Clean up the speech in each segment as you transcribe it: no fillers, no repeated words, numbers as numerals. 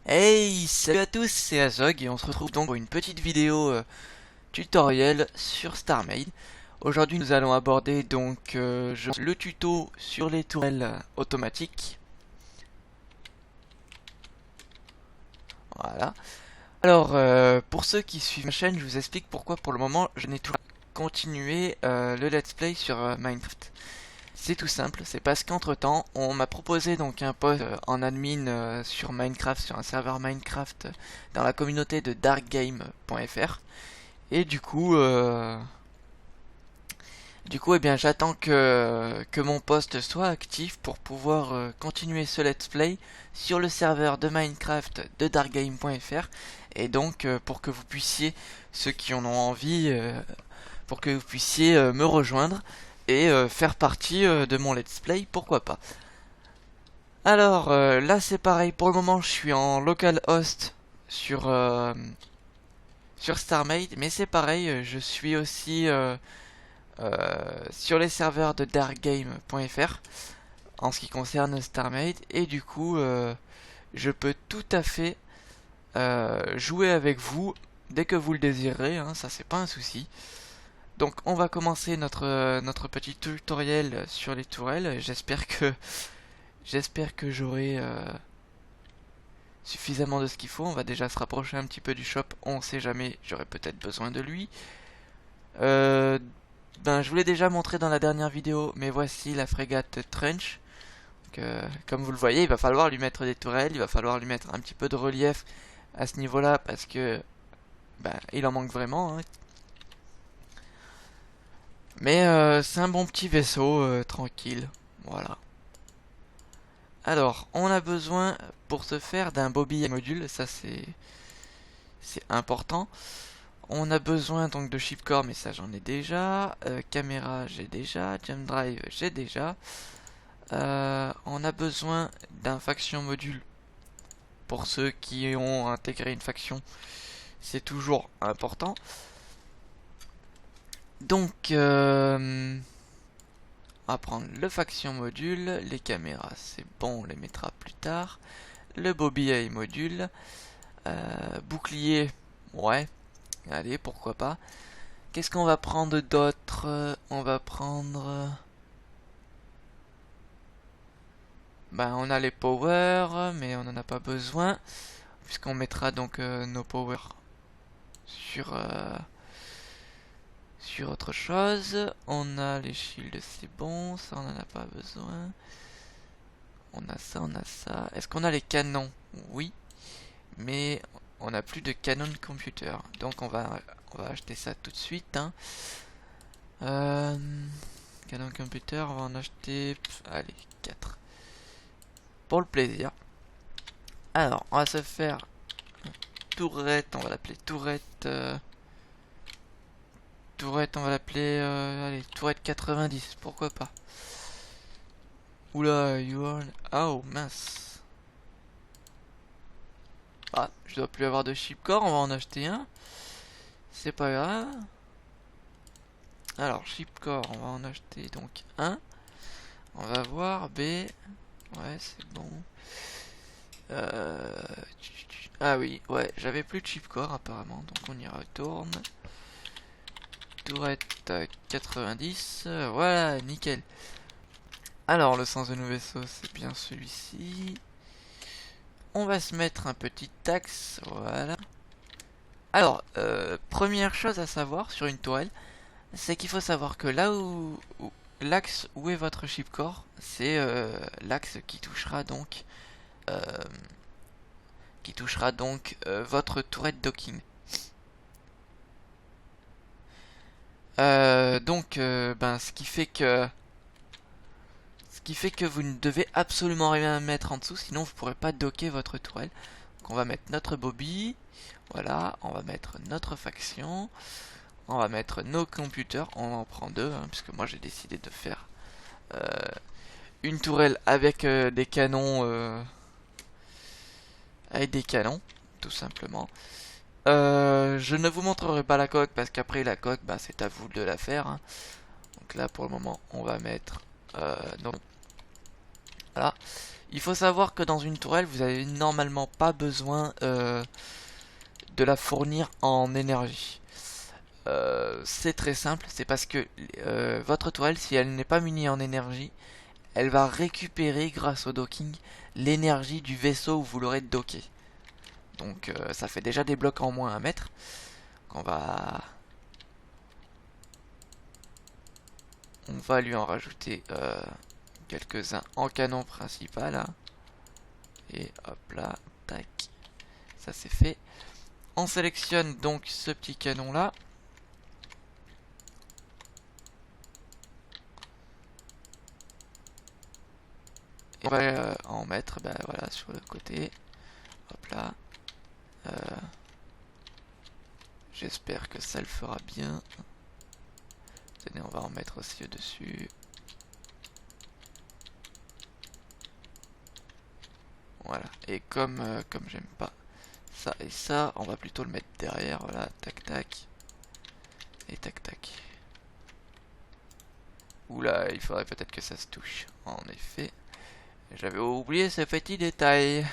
Hey, salut à tous, c'est Azog et on se retrouve donc pour une petite vidéo tutoriel sur StarMade. Aujourd'hui nous allons aborder donc le tuto sur les tourelles automatiques. Voilà. Alors pour ceux qui suivent ma chaîne, je vous explique pourquoi pour le moment je n'ai toujours pas continué le let's play sur Minecraft. C'est tout simple, c'est parce qu'entre temps, on m'a proposé donc un post en admin sur Minecraft, sur un serveur Minecraft dans la communauté de darkgame.fr. Et du coup, eh bien, j'attends que mon post soit actif pour pouvoir continuer ce let's play sur le serveur de Minecraft de darkgame.fr. Et donc, pour que vous puissiez, ceux qui en ont envie, pour que vous puissiez me rejoindre et faire partie de mon let's play, pourquoi pas. Alors là c'est pareil, pour le moment je suis en localhost sur StarMade, mais c'est pareil, je suis aussi sur les serveurs de darkgame.fr en ce qui concerne StarMade, et du coup je peux tout à fait jouer avec vous dès que vous le désirez, hein, ça c'est pas un souci. Donc on va commencer notre petit tutoriel sur les tourelles. J'espère que j'aurai suffisamment de ce qu'il faut. On va déjà se rapprocher un petit peu du shop. On sait jamais, j'aurai peut-être besoin de lui. Euh, je vous l'ai déjà montré dans la dernière vidéo, mais voici la frégate Trench. Donc, comme vous le voyez, il va falloir lui mettre des tourelles, il va falloir lui mettre un petit peu de relief à ce niveau-là parce que il en manque vraiment, hein. Mais c'est un bon petit vaisseau, tranquille. Voilà. Alors, on a besoin pour ce faire d'un bobby module, ça c'est important. On a besoin donc de chipcore, mais ça j'en ai déjà. Caméra j'ai déjà. Jump drive j'ai déjà. On a besoin d'un faction module. Pour ceux qui ont intégré une faction, c'est toujours important. Donc, on va prendre le faction module. Les caméras, c'est bon, on les mettra plus tard. Le bobby module. Bouclier, ouais. Allez, pourquoi pas. Qu'est-ce qu'on va prendre d'autre? On va prendre... on a les power, mais on n'en a pas besoin. Puisqu'on mettra donc nos power sur, sur autre chose. On a les shields, c'est bon. Ça, on n'en a pas besoin. On a ça, on a ça. Est-ce qu'on a les canons? Oui. Mais on n'a plus de canon computer. Donc on va acheter ça tout de suite, hein. Canon computer, on va en acheter, allez, 4. Pour le plaisir. Alors, on va se faire une tourette, on va l'appeler tourette. Tourette, on va l'appeler, allez, tourette 90, pourquoi pas. Oula, you are... Oh, mince. Ah, je dois plus avoir de chipcore, on va en acheter un. C'est pas grave. Alors, chipcore, on va en acheter donc un. On va voir B. Ouais, c'est bon. Ah oui, ouais, j'avais plus de chipcore apparemment, donc on y retourne. Tourette 90, voilà, nickel. Alors, le sens de nos vaisseaux, c'est bien celui-ci. On va se mettre un petit axe, voilà. Alors, première chose à savoir sur une tourelle, c'est qu'il faut savoir que là où l'axe où est votre chipcore, c'est l'axe qui touchera donc votre tourette docking. Ce qui fait que vous ne devez absolument rien mettre en dessous, sinon vous ne pourrez pas docker votre tourelle. Donc on va mettre notre bobby, voilà, on va mettre notre faction, on va mettre nos computers, on en prend deux, hein, puisque moi j'ai décidé de faire une tourelle avec des canons, tout simplement. Je ne vous montrerai pas la coque parce qu'après la coque, c'est à vous de la faire, hein. Donc là pour le moment, on va mettre voilà. Il faut savoir que dans une tourelle, vous avez normalement pas besoin de la fournir en énergie. C'est très simple, c'est parce que votre tourelle, si elle n'est pas munie en énergie, elle va récupérer grâce au docking l'énergie du vaisseau où vous l'aurez docké. Donc ça fait déjà des blocs en moins à mettre. On va lui en rajouter quelques-uns en canon principal. Hein. Et hop là, tac. Ça c'est fait. On sélectionne donc ce petit canon là. Et on va en mettre voilà, sur le côté. Hop là. J'espère que ça le fera bien. Tenez, on va en mettre aussi au-dessus. Voilà. Et comme j'aime pas ça et ça, on va plutôt le mettre derrière. Voilà, tac tac. Et tac tac. Oula, il faudrait peut-être que ça se touche. En effet. J'avais oublié ce petit détail.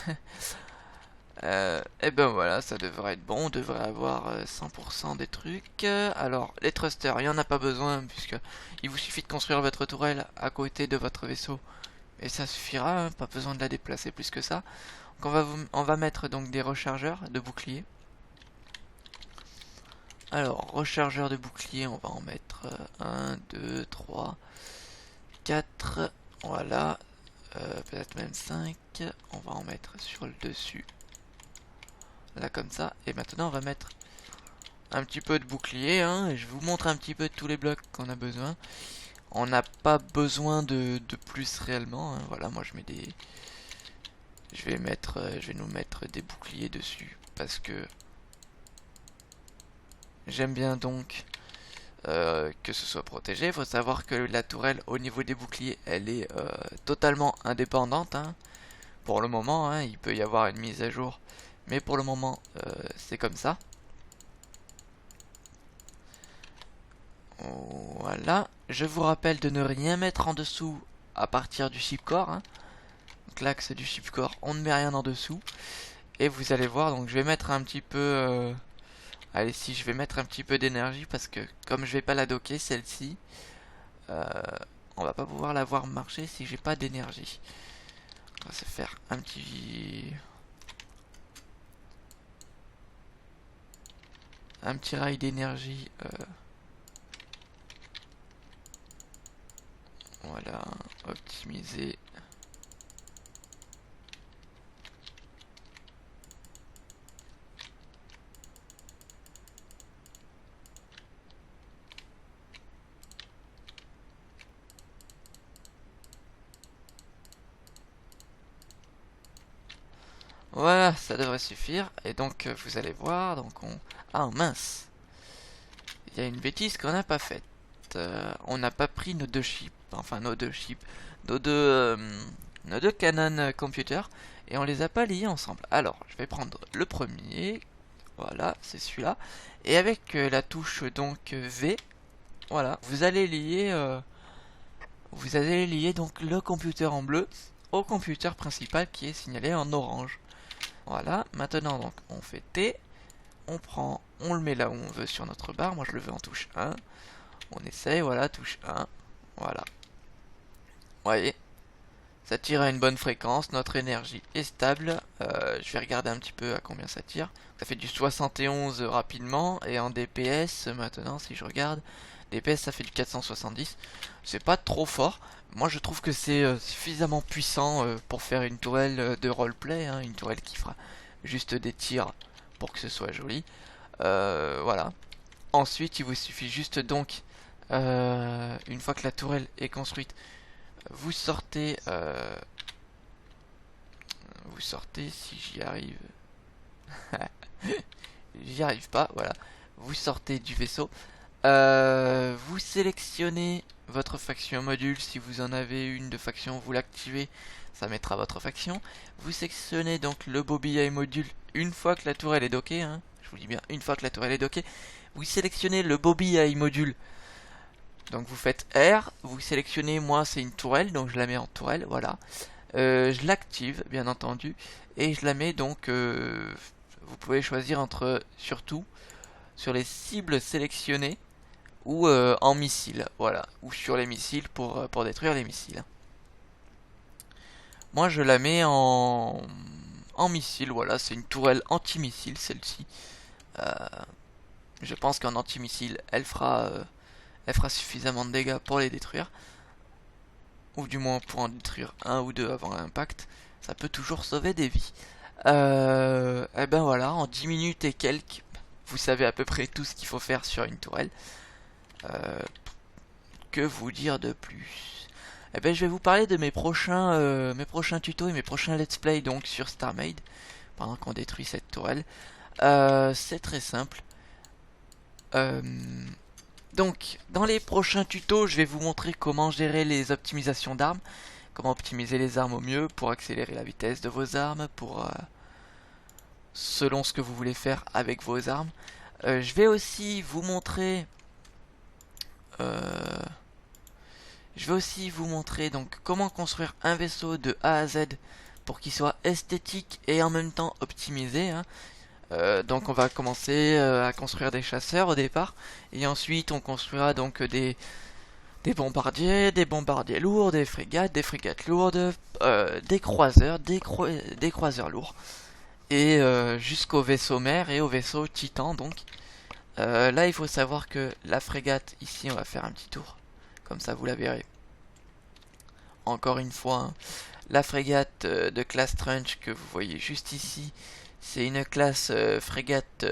Et ben voilà, ça devrait être bon. On devrait avoir 100% des trucs. Alors, les thrusters, il n'y en a pas besoin, puisque il vous suffit de construire votre tourelle à côté de votre vaisseau. Et ça suffira, hein, pas besoin de la déplacer plus que ça. Donc on va mettre donc des rechargeurs de bouclier. Alors, rechargeur de bouclier, on va en mettre 1, 2, 3, 4. Voilà. Peut-être même 5. On va en mettre sur le dessus. Là comme ça. Et maintenant on va mettre un petit peu de bouclier. Hein, et je vous montre un petit peu tous les blocs qu'on a besoin. On n'a pas besoin de plus réellement. Hein. Voilà, moi je mets des... Je vais nous mettre des boucliers dessus. Parce que j'aime bien donc que ce soit protégé. Il faut savoir que la tourelle au niveau des boucliers, elle est totalement indépendante. Hein. Pour le moment, hein, il peut y avoir une mise à jour. Mais pour le moment, c'est comme ça. Voilà. Je vous rappelle de ne rien mettre en dessous à partir du shipcore. Hein. Donc l'axe du shipcore, on ne met rien en dessous. Et vous allez voir, donc je vais mettre un petit peu... Allez, si je vais mettre un petit peu d'énergie parce que comme je vais pas la docker, celle-ci, on va pas pouvoir la voir marcher si j'ai pas d'énergie. On va se faire un petit rail d'énergie. Voilà, optimiser. Voilà, ça devrait suffire. Et donc vous allez voir, donc on... Ah mince, il y a une bêtise qu'on n'a pas faite. On n'a pas pris nos deux chips, enfin nos deux chips, nos deux Canon Computer, et on les a pas liés ensemble. Alors, je vais prendre le premier, voilà, c'est celui-là, et avec la touche donc V, voilà, vous allez lier donc le computer en bleu au computer principal qui est signalé en orange. Voilà, maintenant donc on fait T, on le met là où on veut sur notre barre, moi je le veux en touche 1, on essaye, voilà, touche 1, voilà. Vous voyez, ça tire à une bonne fréquence, notre énergie est stable, je vais regarder un petit peu à combien ça tire, ça fait du 71 rapidement, et en DPS maintenant si je regarde, DPS ça fait du 470, c'est pas trop fort, moi je trouve que c'est suffisamment puissant pour faire une tourelle de roleplay, hein, une tourelle qui fera juste des tirs pour que ce soit joli, voilà. Ensuite il vous suffit juste donc, une fois que la tourelle est construite, vous sortez si j'y arrive, j'y arrive pas, voilà, vous sortez du vaisseau, vous sélectionnez votre faction module, si vous en avez une de faction, vous l'activez, ça mettra votre faction, vous sélectionnez donc le Bobby module une fois que la tourelle est dockée, hein, je vous dis bien une fois que la tourelle est dockée, vous sélectionnez le Bobby module. Donc vous faites R, vous sélectionnez, moi c'est une tourelle, donc je la mets en tourelle, voilà. Je l'active bien entendu et je la mets donc, vous pouvez choisir entre, surtout sur les cibles sélectionnées ou en missile, voilà, ou sur les missiles pour détruire les missiles. Moi je la mets en missile, voilà, c'est une tourelle anti-missile celle-ci. Je pense qu'en anti-missile elle fera suffisamment de dégâts pour les détruire. Ou du moins pour en détruire un ou deux avant l'impact. Ça peut toujours sauver des vies. Et ben voilà, en 10 minutes et quelques, vous savez à peu près tout ce qu'il faut faire sur une tourelle. Que vous dire de plus? Et ben je vais vous parler de mes prochains tutos et mes prochains let's play donc sur StarMade. Pendant qu'on détruit cette tourelle. C'est très simple. Donc, dans les prochains tutos, je vais vous montrer comment gérer les optimisations d'armes, comment optimiser les armes au mieux pour accélérer la vitesse de vos armes, pour selon ce que vous voulez faire avec vos armes. Je vais aussi vous montrer, donc comment construire un vaisseau de A à Z pour qu'il soit esthétique et en même temps optimisé. Hein. Donc on va commencer à construire des chasseurs au départ et ensuite on construira donc des bombardiers lourds, des frégates lourdes, des croiseurs, des croiseurs lourds et jusqu'au vaisseau mère et au vaisseau titan. Donc là il faut savoir que la frégate ici on va faire un petit tour comme ça vous la verrez encore une fois, hein. La frégate de classe Trench que vous voyez juste ici, c'est une classe frégate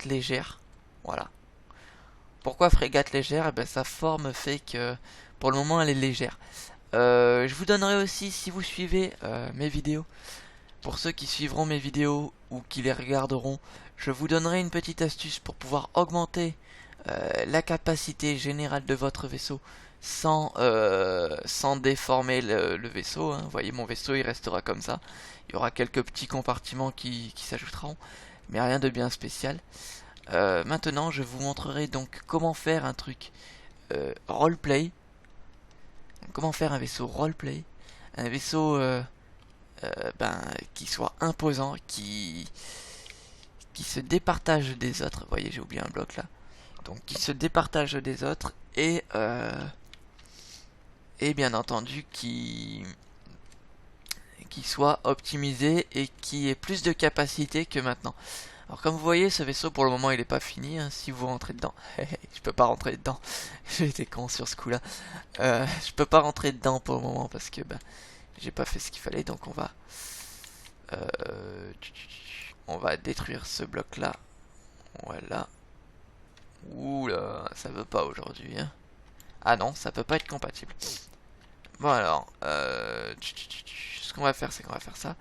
légère. Voilà. Pourquoi frégate légère? Eh ben, sa forme fait que pour le moment elle est légère. Je vous donnerai aussi, si vous suivez mes vidéos, pour ceux qui suivront mes vidéos ou qui les regarderont, je vous donnerai une petite astuce pour pouvoir augmenter la capacité générale de votre vaisseau sans déformer le vaisseau. Hein. Vous voyez, mon vaisseau il restera comme ça. Il y aura quelques petits compartiments qui s'ajouteront, mais rien de bien spécial. Maintenant, je vous montrerai donc comment faire un truc roleplay. Comment faire un vaisseau roleplay. Un vaisseau qui soit imposant, qui se départage des autres. Vous voyez, j'ai oublié un bloc là. Donc, qui se départage des autres et bien entendu qui soit optimisé et qui ait plus de capacité que maintenant. Alors comme vous voyez, ce vaisseau pour le moment il est pas fini, hein, si vous rentrez dedans. Je peux pas rentrer dedans. J'ai été con sur ce coup là. Je peux pas rentrer dedans pour le moment parce que j'ai pas fait ce qu'il fallait, donc on va détruire ce bloc là. Voilà. Oula, ça veut pas aujourd'hui, hein. Ah non, ça peut pas être compatible. Bon alors, ce qu'on va faire, c'est qu'on va faire ça.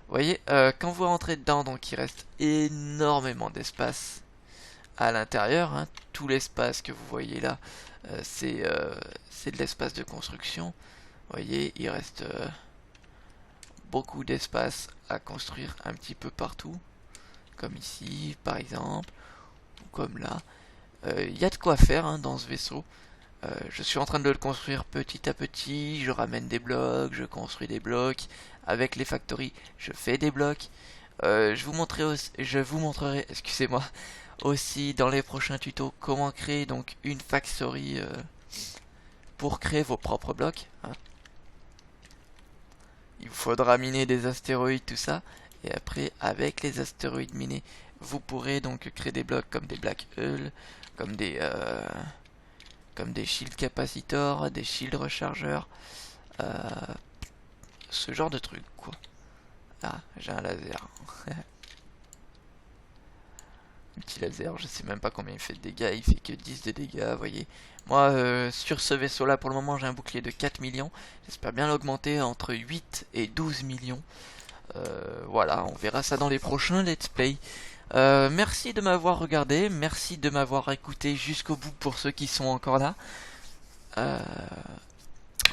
Vous voyez, quand vous rentrez dedans, donc il reste énormément d'espace à l'intérieur. Hein. Tout l'espace que vous voyez là, c'est de l'espace de construction. Vous voyez, il reste beaucoup d'espace à construire un petit peu partout. Comme ici, par exemple, ou comme là. Il y a de quoi faire hein, dans ce vaisseau. Je suis en train de le construire petit à petit, je ramène des blocs, je construis des blocs, avec les factories je fais des blocs. Je vous montrerai, excusez-moi, aussi dans les prochains tutos comment créer donc une factory pour créer vos propres blocs. Hein. Il vous faudra miner des astéroïdes, tout ça, et après avec les astéroïdes minés, vous pourrez donc créer des blocs comme des black hole, comme des shield capacitors, des shield rechargeurs, ce genre de trucs quoi. Ah, j'ai un laser. Un petit laser, je sais même pas combien il fait de dégâts, il fait que 10 de dégâts, vous voyez. Moi, sur ce vaisseau là, pour le moment, j'ai un bouclier de 4 millions. J'espère bien l'augmenter entre 8 et 12 millions. Voilà, on verra ça dans les prochains let's play. Merci de m'avoir regardé, merci de m'avoir écouté jusqu'au bout pour ceux qui sont encore là.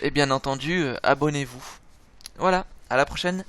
Et bien entendu, abonnez-vous. Voilà, à la prochaine.